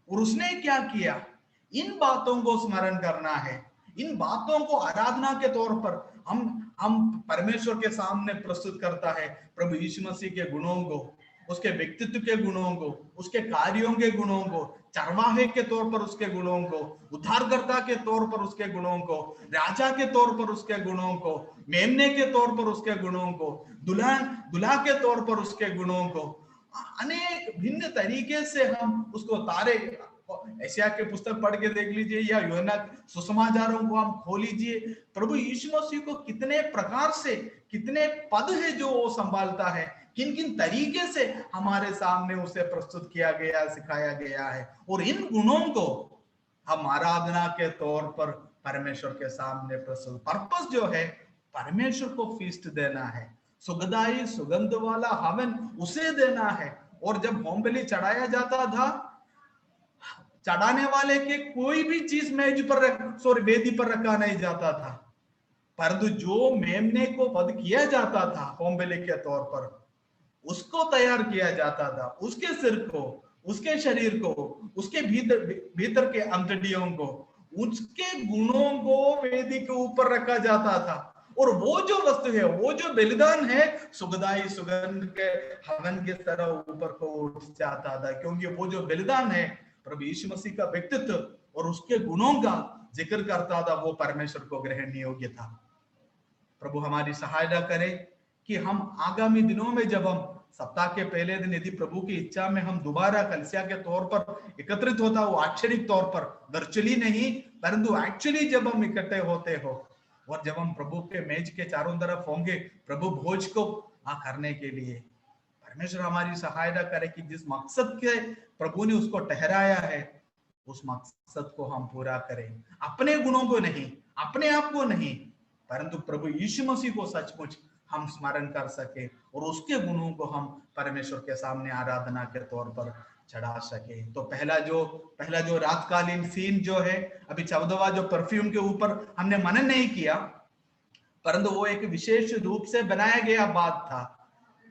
और उसने क्या किया, इन बातों को स्मरण करना है। इन बातों को आराधना के तौर पर हम परमेश्वर के सामने प्रस्तुत करता है। प्रभु यीशु मसीह के गुणों को, उसके व्यक्तित्व के गुणों को, उसके कार्यों के गुणों को, चरवाहे के तौर पर उसके गुणों को, उद्धारकर्ता के तौर पर उसके गुणों को, राजा के तौर पर उसके गुणों को, मेमने के तौर पर उसके गुणों को, दुल्हा के तौर पर उसके गुणों को, अनेक भिन्न तरीके से हम उसको तारे, एशिया के पुस्तक पढ़ के देख लीजिए या यूहन्ना सुसमाचारों को हम खोल लीजिए। प्रभु यीशु मसीह को कितने प्रकार से, कितने पद है जो वो संभालता है, किन किन तरीके से हमारे सामने उसे प्रस्तुत किया गया, सिखाया गया है। और इन गुणों को हम आराधना के तौर पर परमेश्वर के सामने प्रस्तुत, पर्पस जो है परमेश्वर को फीस्ट देना है, सुगंधाई सुगंध वाला हवन उसे देना है। और जब होम बलि चढ़ाया जाता था, चढ़ाने वाले के कोई भी चीज मेज पर वेदी पर रखा नहीं जाता था, परंतु जो मेमने को वध किया जाता था होम बलि के तौर पर, उसको तैयार किया जाता था, उसके सिर को, उसके शरीर को, उसके भीतर के अंतड़ियों को, उसके गुणों को वेदी के ऊपर रखा जाता था। और वो जो वस्तु है, वो जो बलिदान है, सुगंधाई सुगंध के हवन की तरह ऊपर को उठ जाता था, क्योंकि वो जो बलिदान है प्रभु यीशु मसीह का व्यक्तित्व और उसके गुणों का जिक्र करता था, वो परमेश्वर को ग्रहण योग्य था। प्रभु हमारी सहायता करे कि हम आगामी दिनों में जब हम सप्ताह के पहले दिन यदि प्रभु की इच्छा में हम दोबारा कलीसिया के तौर पर एकत्रित होता हो, आक्षरिक तौर पर, वर्चुअली नहीं परंतु एक्चुअली जब हम इकट्ठे होते हो और जब हम प्रभु के मेज के चारों तरफ होंगे प्रभु भोज को करने के लिए, परमेश्वर हमारी सहायता करे कि जिस मकसद के प्रभु ने उसको ठहराया है उस मकसद को हम पूरा करें, अपने गुणों को नहीं, अपने आप को नहीं, परंतु प्रभु यीशु मसीह को सचमुच हम स्मरण कर सके और उसके गुणों को हम परमेश्वर के सामने आराधना के तौर पर चढ़ा सके। तो पहला जो रातकालीन सीन जो है, अभी 14वां जो परफ्यूम के ऊपर हमने मनन नहीं किया, परंतु वो एक विशेष रूप से बनाया गया बात था।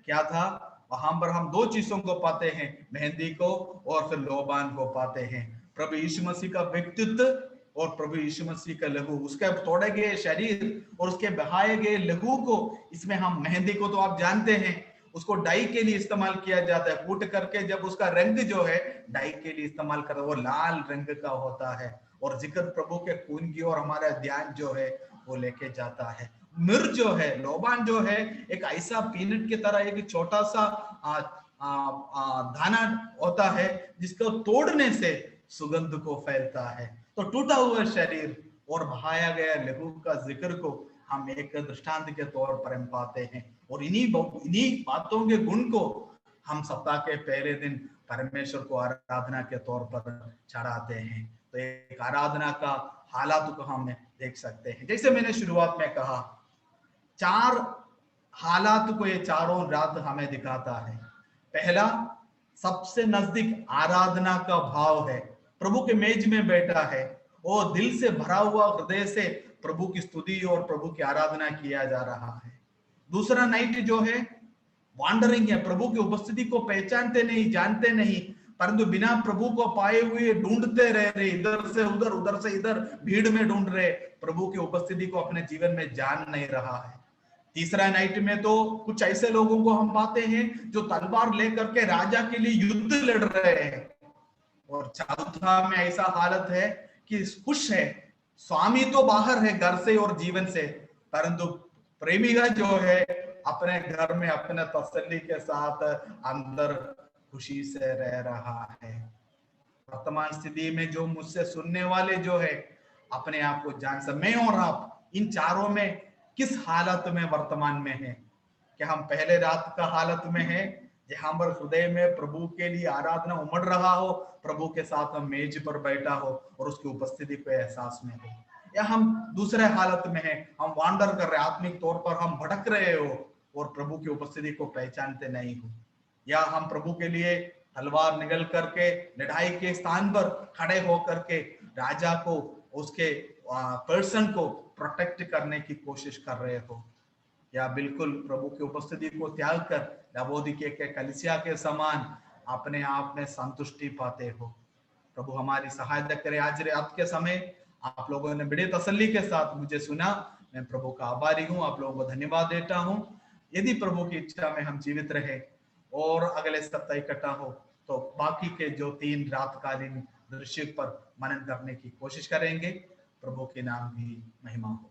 क्या था वहां पर? हम दो चीजों को पाते हैं, मेहंदी को और फिर लोबान को पाते हैं। प्रभु यीशु मसीह का व्यक्तित्व और प्रभु यीशु मसीह का लहू, उसके तोड़े गए शरीर और उसके बहाए गए लहू को, इसमें हम मेहंदी को तो आप जानते हैं उसको डाई के लिए इस्तेमाल किया जाता है, कूट करके जब उसका रंग जो है डाई के लिए इस्तेमाल करता है, वो लाल रंग का होता है और जिक्र प्रभु के खून की और हमारा ध्यान जो है वो लेके जाता है। मिर्च जो है, लोबान जो है, एक ऐसा पीनट की तरह एक छोटा सा दाना होता है जिसको तोड़ने से सुगंध को फैलता है। तो टूटा हुआ शरीर और बहाया गया लहू का जिक्र को हम एक दृष्टांत के तौर पर हम पाते हैं और इन्हीं बातों के गुण को हम सप्ताह के पहले दिन परमेश्वर को आराधना के तौर पर चढ़ाते हैं। तो एक आराधना का हालात को हम देख सकते हैं। जैसे मैंने शुरुआत में कहा, 4 हालात को ये चारों रात हमें दिखाता है। पहला, सबसे नजदीक आराधना का भाव है, प्रभु के मेज में बैठा है और दिल से भरा हुआ हृदय से प्रभु की स्तुति और प्रभु की आराधना किया जा रहा है। दूसरा नाइट जो है वॉन्डरिंग है, प्रभु की उपस्थिति को पहचानते नहीं, जानते नहीं, परंतु बिना प्रभु को पाए हुए ढूंढते रह रहे, इधर से उधर, उधर से इधर, भीड़ में ढूंढ रहे, प्रभु की उपस्थिति को अपने जीवन में जान नहीं रहा है। तीसरा नाइट में तो कुछ ऐसे लोगों को हम पाते हैं जो तलवार लेकर के राजा के लिए युद्ध लड़ रहे हैं। और चौथा में ऐसा हालत है कि खुश है, स्वामी तो बाहर है घर से और जीवन से, परंतु प्रेमिका जो है अपने घर में अपने तसल्ली के साथ अंदर खुशी से रह रहा है। वर्तमान स्थिति में जो मुझसे सुनने वाले जो है अपने आप को जान सकते, मैं और आप इन चारों में किस हालत में वर्तमान में है? क्या हम पहले रात का हालत में है जहां पर हृदय में प्रभु के लिए आराधना उमड़ रहा हो, प्रभु के साथ हम मेज पर बैठा हो और उसकी उपस्थिति को एहसास में हो, या हम दूसरे हालत में है, हम वांडर कर रहे, आत्मिक तौर पर हम भटक रहे हो और प्रभु की उपस्थिति को पहचानते नहीं हो, या हम प्रभु के लिए तलवार निगल करके लड़ाई के स्थान पर खड़े होकर के राजा को, उसके पर्सन को प्रोटेक्ट करने की कोशिश कर रहे हो, या बिल्कुल प्रभु की उपस्थिति को त्याग कर लवोदिकीय के कलीसिया के समान अपने आप में संतुष्टि पाते हो। प्रभु हमारी सहायता करे। आज रात के समय आप लोगों ने बड़े तसल्ली के साथ मुझे सुना, मैं प्रभु का आभारी हूँ, आप लोगों को धन्यवाद देता हूँ। यदि प्रभु की इच्छा में हम जीवित रहे और अगले सप्ताह इकट्ठा हो तो बाकी के जो 3 रातकालीन दृश्य पर मनन करने की कोशिश करेंगे। प्रभु के नाम की महिमा हो।